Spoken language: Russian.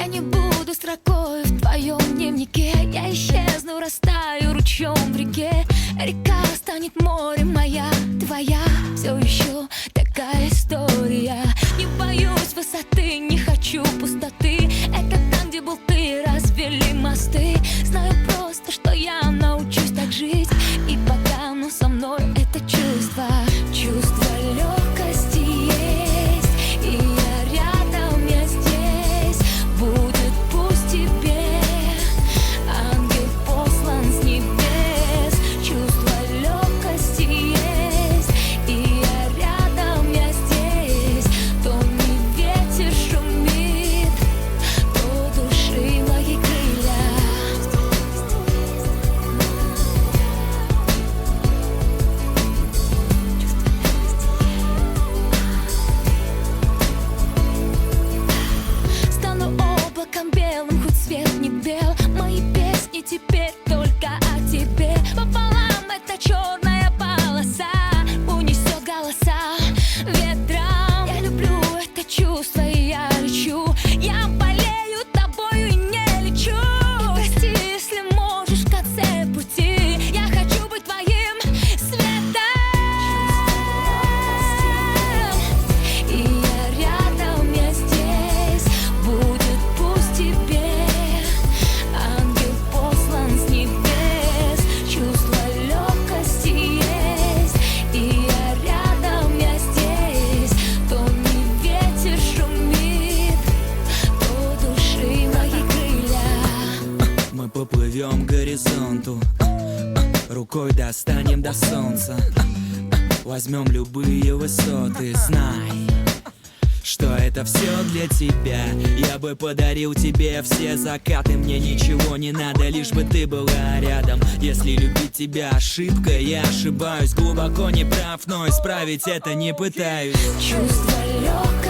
Я не буду строкой в твоем дневнике. Я исчезну, растаю ручьем в реке. Река станет морем, моя, твоя. Все еще такая история. Не боюсь высоты, не хочу пустоты. Это там, где был ты, развели мосты. Знаю просто, что я научусь так жить. И пока, но со мной это чувство. Чувство легкости есть. И я рядом, я здесь. Будет пусть тебе ангел послан с небес. Чувство легкости есть. И я рядом, я здесь. То не ветер шумит, то души мои крылья. Стану облаком белым, хоть свет не бел. Мои песни теперь только о тебе. Пополам эта черная полоса унесет голоса ветром. Я люблю это чувство, и я лечу. Я болею тобою и не лечу. И прости, если можешь в конце пути. Я хочу быть твоим светом. И я рядом, я здесь. Будет пусть тебе ангел послан с небес. Чувство легкости есть. И я рядом, я здесь. То не ветер шумит, то души мои крылья. Мы поплывем к горизонту, рукой достанем до солнца. Возьмем любые высоты, знай, что это все для тебя. Я бы подарил тебе все закаты. Мне ничего не надо, лишь бы ты была рядом. Если любить тебя ошибка, я ошибаюсь. Глубоко не прав, но исправить это не пытаюсь. Чувство легкости